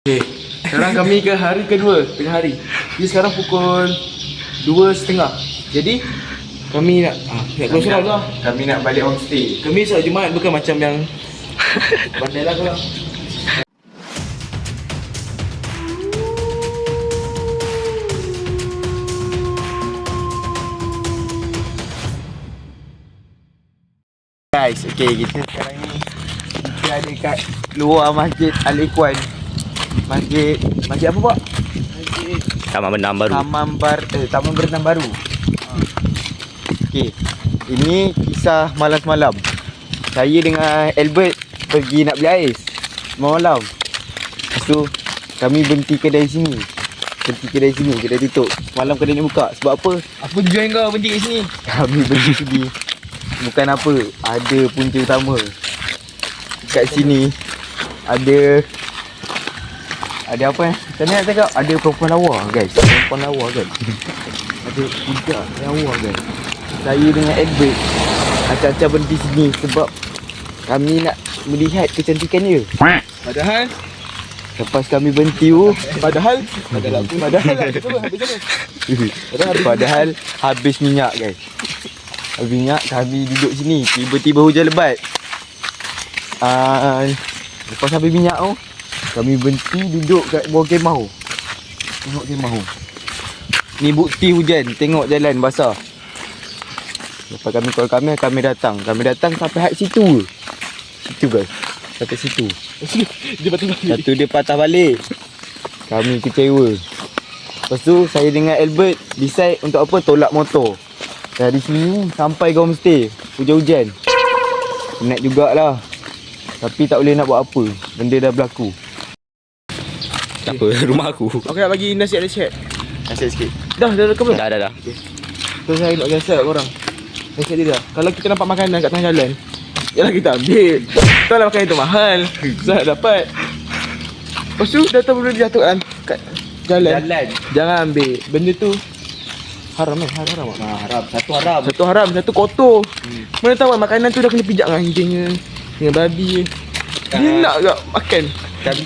Okay, sekarang kami ke hari kedua tengah hari. Jadi sekarang pukul 2.30. Jadi kami nak keluar surau lah. Kami nak balik homestay. Kami solat Jumaat bukan macam yang bandai lah kalau. Guys, okay, kita sekarang ni kita ada kat luar Masjid Al-Ikhwan. Masjid apa Pak? Taman Berenang Baru. Taman Berenang Baru. Okay, ini kisah malam semalam. Saya dengan Albert pergi nak beli ais malam. Lepas tu kami berhenti kedai sini. Kedai tutup. Semalam kedai ni buka. Sebab apa? Apa tujuan kau berhenti kat sini? Kami berhenti sini bukan apa, ada punca utama. Kat sini ada apa Macam ni nak cakap, ada perempuan lawa guys. Ada budak lawa guys. Saya dengan Albert acak-acak berhenti sini sebab kami nak melihat kecantikan dia. Padahal habis minyak guys. Habis minyak, kami duduk sini. Tiba-tiba hujan lebat. Lepas habis minyak tu, kami berhenti duduk kat bawah kemah. Tengok kemah tu. Ni bukti hujan. Tengok jalan basah. Lepas kami call kami datang. Kami datang sampai hat situ. Situ guys. Sampai situ. Dia patah balik. Kami kecewa. Lepas tu saya dengan Albert decide untuk apa? Tolak motor. Dari sini sampai ke homestay. Hujan-hujan. Penat jugalah. Tapi tak boleh nak buat apa. Benda dah berlaku. Tak apa, rumah aku. Aku nak bagi nasihat. Nasihat sikit. Dah ke belum? Dah. Okay. So saya nak nasihat korang. Nasihat dia dah. Kalau kita nampak makanan kat tengah jalan, yalah kita ambil. Tahu lah makanan tu mahal. Susah nak dapat. Lepas tu datang benda dia jatuh kat jalan. Jangan ambil. Benda tu haram kan? Haram. Satu haram, satu kotor. Mana tahu makanan tu dah kena pijak dengan anjingnya, dengan babi. Dia nak tak makan.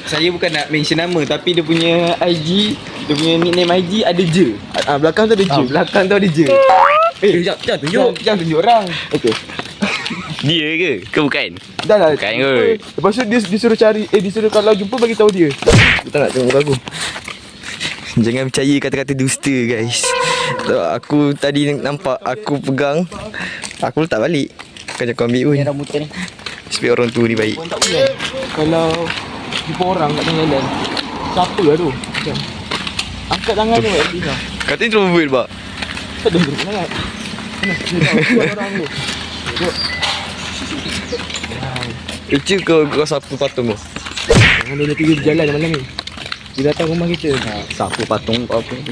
Saya bukan nak mention nama, tapi dia punya IG, dia punya nickname IG ada je. Belakang tu ada je. Belakang tu ada je. Jangan tunjuk. Jangan tunjuk orang. Okey. Dia ke? Ke bukan? Dah lah. Bukan kot. Lepas tu dia suruh cari, disuruh kalau jumpa bagi tahu dia. Kita nak tengok muka aku. Jangan percaya kata-kata dusta guys. Aku tadi nampak aku pegang, aku letak balik. Bukan kau ambil pun. Rambutan ni. Sebab orang tu ni baik. Pun tak boleh. Kalau jumpa orang kat tengah jalan, siapa lah tu? Macam angkat tangan tu at least lah. Kata introvert pak. Tak ada tengok sangat. Mana? Orang tu. Tengok. Lucu kau sapu patung tu. Jangan dia tiga berjalan malam ni. Dia datang rumah kita. Sapu patung apa tu?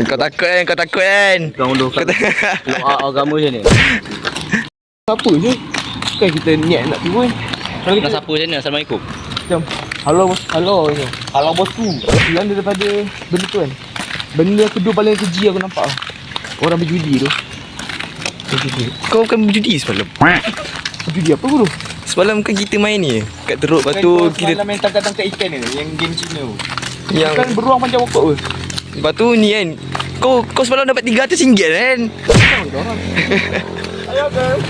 Kau takut kan? Kau dulu agama macam ni. Siapa je? Bukan kita niat nak tu pun. Kalau Nak kita sapu macam mana? Assalamualaikum. macam halo je. Halau bosku. Yang daripada benda tu kan. Benda kedua paling keji aku nampak. Orang berjudi tu. Kau bukan berjudi semalam. Berjudi apa tu? Semalam kan kita main ni kat teruk. Lepas tu kita main tangkap-tangkap ikan ni, yang game Cina tu. yang Kan beruang macam pokok tu. lepas tu ni kan. Kau semalam dapat RM300 kan? Ayo guys.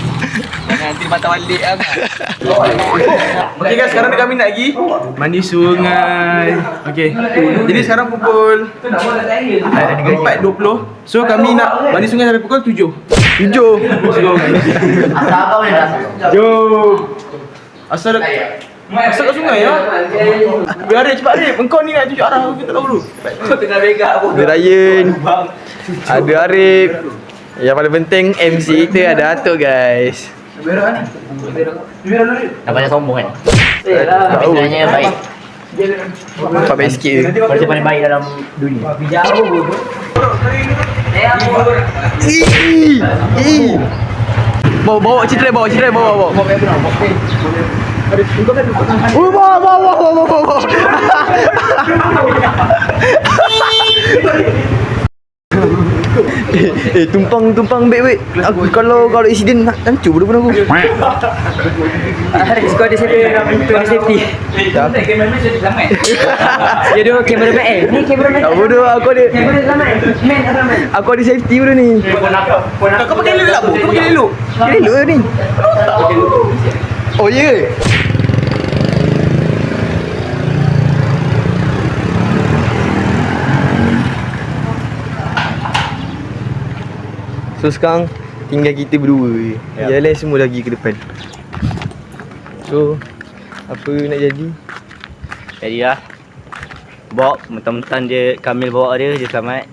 Nanti mata balik lah. Okay guys, sekarang kami nak pergi mandi sungai. Okay. Jadi sekarang pukul 4.20. So kami nak mandi sungai sampai pukul 7. 7. Jom. Asal kat sungai ya. Biar Arif cepat Arif. Engkau ni nak tunjuk arah, aku tak tahu dulu. Kau tengah begak pun. Ada Ryan, ada Arif. Yang paling penting MC kita ada Atuk guys. Dah banyak sombong kan? Tahu. Sebenarnya yang baik. Nampak baik sikit je. Manusia paling baik dalam dunia. Bawa citra bawa. Tumpang baik. Aku kalau accident nak hancur bodoh pun aku. Kau ada safety. Dia dua kameraman ni kameraman. Tak bodoh aku ada. Kamera selamat. Aku ada safety bodoh ni. Kau pakai leluk tak? Kau pakai leluk? Elok ni. Oh ya. Yeah. So sekarang tinggal kita berdua je. Yang lain semua lagi ke depan. So apa nak jadi? Jadi lah. Bawa mentang-mentang dia Kamil bawa dia selamat.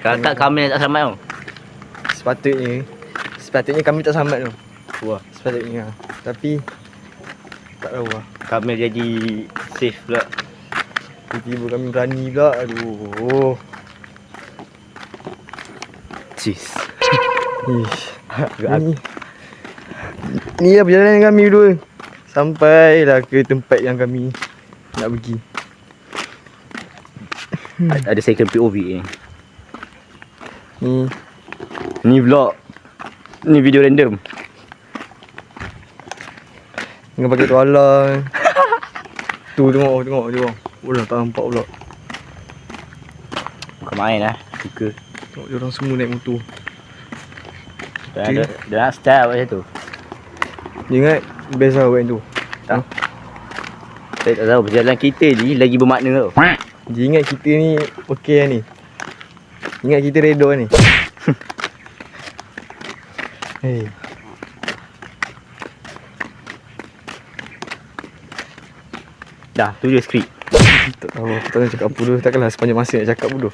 Kalau tak Kamil tak selamat tau. Sepatutnya kami tak selamat tu. Wah, Sepatutnya. Tapi tak tahu lah. Kamil jadi safe pula. Tiba-tiba kami berani pula. Aduh. Cheese. Ish. Ni lah perjalanan kami berdua. Sampailah ke tempat yang kami nak pergi. Ada second POV ni. Ni Ni vlog. Ni video random. dengan pakai tuala. Tu tengok dia orang. Ulah tak nampak pula. Bukan main lah. Suka. Tengok dia orang semua naik motor. Dia nak style macam tu. Dia ingat best lah buat tu. Saya tak tahu perjalanan kita ni lagi bermakna tau. Dia ingat kita ni okey lah ni. Ingat kita redor ni. Hey. Dah, tu je skrip. Tak tahu aku tak nak cakap apa dulu. Takkanlah sepanjang masa nak cakap bodoh.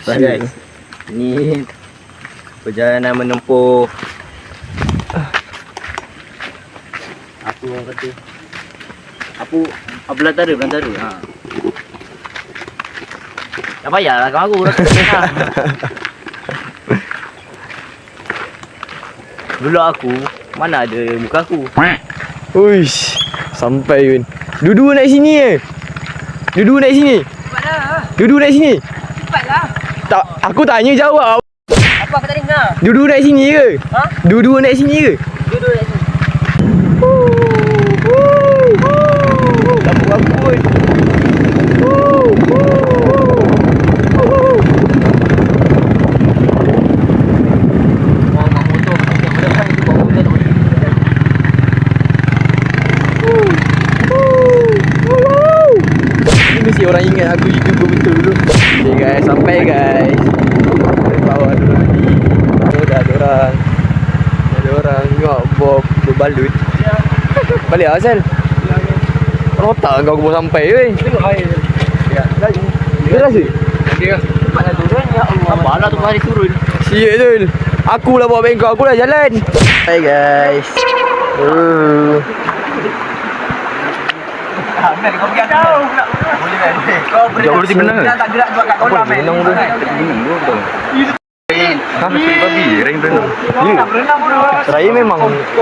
So guys, ni perjalanan menempuh apa orang kata? Belantara. Ha. Tak payahlah kau aku dah kena. Dulu aku mana ada muka aku. Uish, sampai Yun. Dua-dua naik sini je. Dua-dua naik sini. Cepatlah. Dua-dua naik sini. Cepatlah. Tak, aku tanya jawab. Apa aku tak dengar? Dua-dua naik sini ke? Ha? Dua-dua naik sini ke? Duduk kat sini. Tak buat apa pun. Ini mesti orang ingat aku YouTuber betul dulu. Okay guys, sampai guys. Dari bawah dulu lagi. Oh, dah ada orang. Ada orang tengok Bob berbalut. Balik lah Asal. Kalau tak kau bawa sampai weh. Tengok air. Dia rasa? Cepatlah turun ya Allah. Sabarlah tu hari turun. Siap tu. Aku lah bawa bengkok, aku lah jalan. Hai guys. Mel kau pergi jauh pula. Boleh Mel. Kau Berhenti berenang ke? tak gerak juga kat kolam Mel. Berenang tu. Ha? Babi, Rain berenang. Ya. Berenang bro. Raya memang.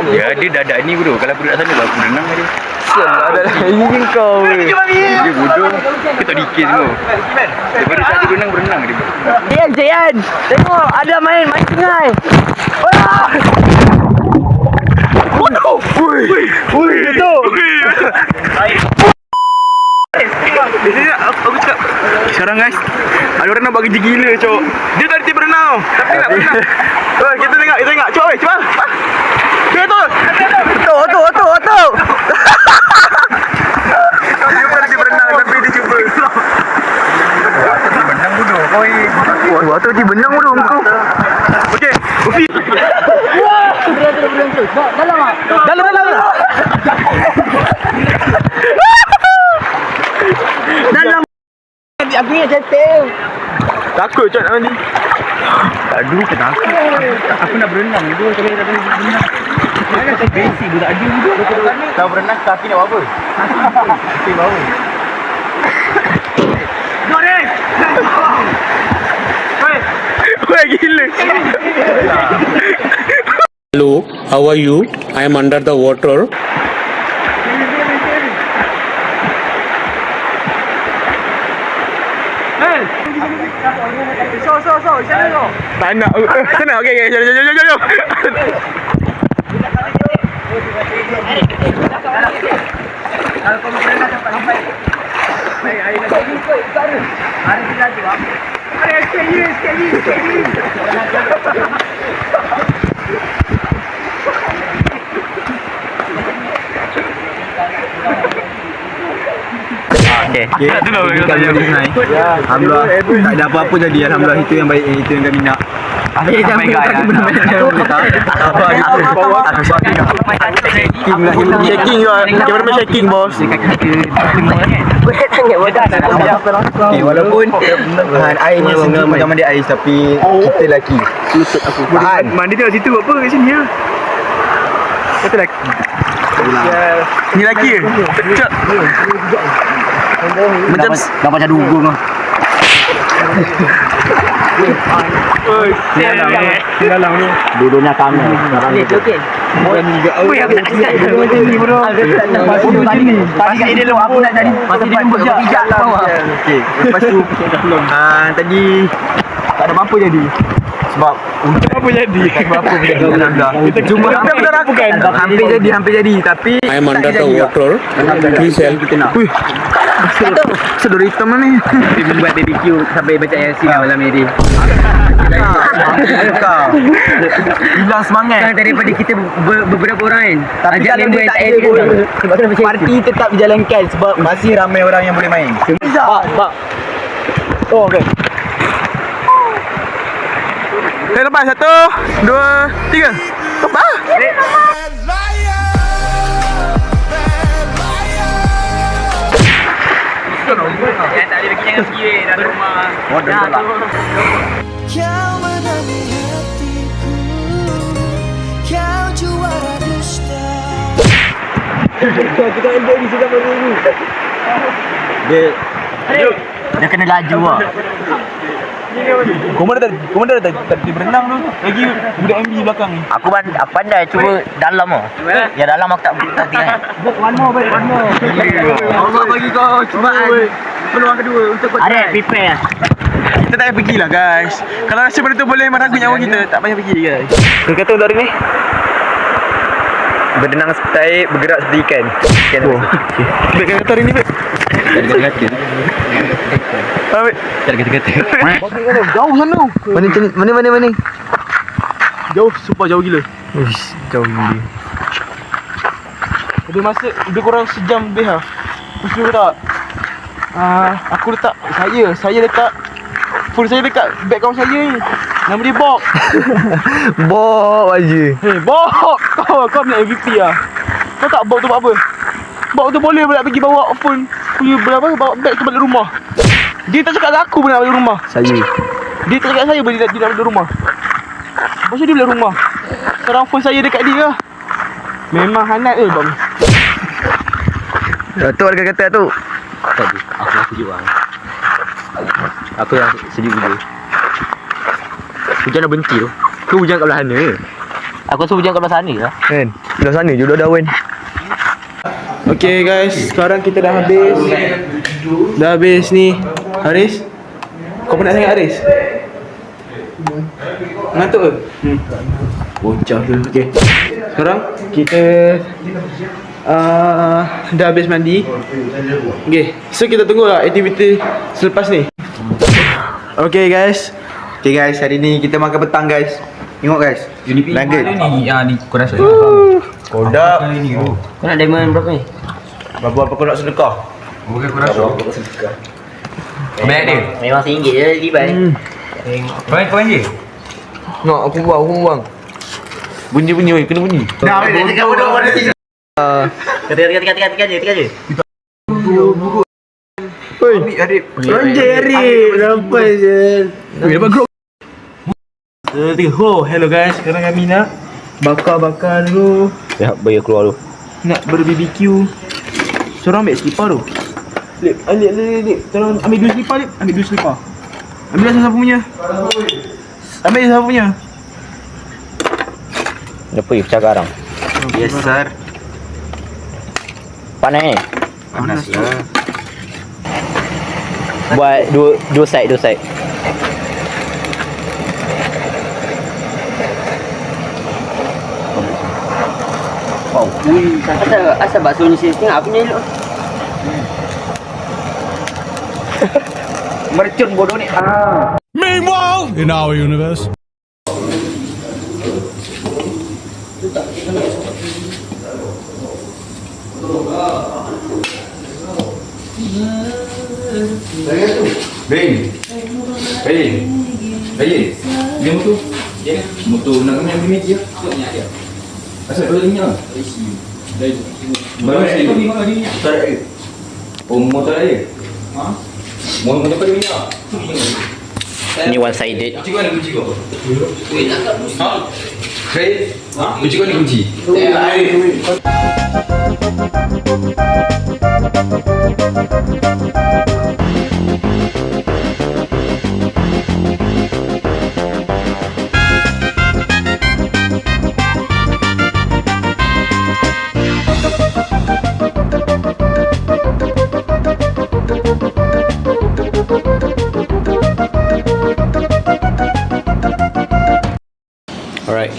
Ya, dia dah ada ni bro. Kalau aku duduk sana aku berenang dia. Sial ada ini kan kau weh. Dia bodoh. Dia tak dikir semua. Daripada saat dia berenang dia. Jayan. Tengok ada main sungai. Ui, tu. Biasanya aku cakap sekarang guys, ada orang nak buat kerja gila cok. Dia tak reti berenang tapi nak berenang. Kita tengok cok weh, cepat. Dia tu. Oto. Dia pun reti berenang tapi dia cuba. Berenang bodoh kau ni. Waktu dia benang bodoh kau. Okey, Ufi. Dalam ah. Dalam. Aku ingat jatuh. Takut cok nak mandi. Aduh, kenapa? Aku nak berenang dulu tapi tak boleh berenang. Mana tak basic budak ada dulu. Kau berenang kaki nak buat apa? Kaki bau. Weh gila. Hello, how are you? I am under the water. So Tak nak. Sana, okey, jom. Kalau kau berenang dapat sampai. Baik, air lagi. Ikut utara. Hari ni lagi, bang. Sekali. Okay. Alhamdulillah. Tak ada apa-apa jadi. Alhamdulillah itu yang baik. Itu yang kami nak. Sampai guys. Shaking juga. Cameraman shaking, bos. Walaupun airnya sendiri macam mandi ais tapi kita lelaki. Tahan. Mandi tengok situ apa kat sini ya? Kata lelaki. Ni lelaki ke? Cak. Macam dah macam dugong lah. dalam ni. Duduknya kami. Okey. Weh, aku tak kisah macam ni bro. Tadi kat dia lu aku nak jadi masih dia jemput kejap lah bawah. Okey. Lepas tu tadi tak ada apa-apa jadi. Sebab Apa jadi? apa pun jadi alhamdulillah. Cuma hampir jadi tapi I am under the water. Please help. kita nak. Sedor hitam ni. Kita buat BBQ sampai baca Yasin malam ni. Hilang semangat. Kan daripada kita beberapa orang kan. Tapi Ajak kalau member dia yang tak tak ada pun, sebab tu macam parti tetap dijalankan sebab masih ramai orang yang boleh main. Pak. Oh, okey. Saya lepas 1, 2, 3. Apa? Yang tak boleh pergi jangan pergi dalam rumah. Kau menamai hatiku, kau juara dusta. Dia kena laju lah. Komander tak berenang tu. Lagi budak MB belakang ni. Aku pandai cuba dalam lah. Ya dalam aku tak tinggal. Allah bagi kau cubaan. Peluang kedua untuk kau Ada prepare. Kita tak payah pergi lah guys. Kalau rasa benda tu boleh meragut nyawa kita, tak payah pergi guys. Kau kata untuk hari ni? Berdenang seperti air, bergerak seperti ikan. Oh, okay. Bek kata hari ni bek. Bek. Kata-kata. Jauh sana. Mana? Jauh, super jauh gila. Jauh gila. Lebih masa lebih kurang sejam lebih lah. Terus tu tak. Aku letak saya letak full saya dekat beg kawan saya ni. Nama dia Bob. Bob aja. Hey Bob, kau nak MVP lah. Kau tak Bob tu buat apa? Bob tu boleh pula pergi bawa phone punya berapa bawa beg tu balik rumah. Dia tak cakap dengan aku pun nak balik rumah. Dia tak cakap saya pun dia nak balik rumah. Lepas tu dia balik rumah. Sekarang phone saya dekat dia lah. Memang hanat Bob ni. Tu ada kata tu. Tadi aku sejuk bang. Aku yang sejuk juga. Hujan dah berhenti tu. Ke hujan kat belah sana? Aku rasa hujan kat belah sana lah. Kan? Belah sana je dah daun. Okay guys, sekarang kita dah habis. Dah habis ni. Haris, kau penat sangat Haris? Ngantuk ke? Bocah tu. Okay, sekarang kita dah habis mandi. Okay, so kita tunggu lah aktiviti selepas ni. Okay guys, Hari ni kita makan petang guys. Tengok guys. Nugget. Ni kau rasa. Kodak. Kau nak diamond berapa ni? Berapa kau nak sedekah? Bukan kau rasa. Banyak dia. Memang RM1 je libat. Kau je. Nak aku buang. bunyi oi, kena bunyi. Dah cakap bodoh pada sini. Tiga je. Oi, Arif. Lonjek Arif, nampak je. Dapat group. Hello guys, sekarang kami nak bakar dulu. Ya, bayar keluar tu. Nak ber-BBQ. Seorang ambil slipper tu. Lip. Tolong ambil dua slipper, Lip. Ambil dua slipper. Ambil siapa punya? Ambil siapa punya? Apa ya pecah garang? Yes sir. Panas lah. Buat dua side. Wow. Asal bakso ni saya tengok aku ni elok. Mercun bodoh ni. Meanwhile, in our universe. Bayin. Dia motor. Motor nak kami ambil meja. Asal boleh minyak. Baru ni. Tak ada air. Oh, motor ada air. Motor pada minyak. Ni one sided. Kunci kau ada kunci kau? Ha? Khair? Kunci kau ni kunci? Alright.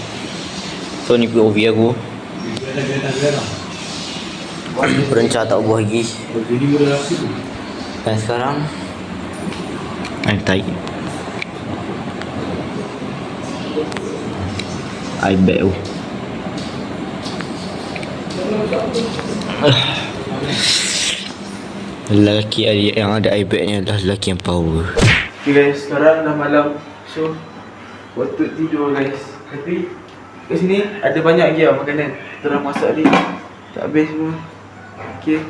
So ni POV aku. Perencah tak buah lagi. Dan sekarang I'm tight. I bet. Lelaki yang ada iPad ni adalah lelaki yang power. Okay guys, sekarang dah malam. So patut tidur guys. Tapi kat sini ada banyak lagi lah makanan. Terang masak ni tak habis semua. Okay.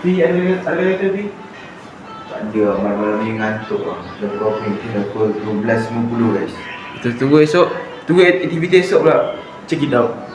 Pi ada kata Pi? Tak ada, malam-malam ni ngantuk lah. Dah berapa ni? Dah pukul 12.50 guys. Kita tunggu esok. Tunggu aktiviti esok pula. Check it out.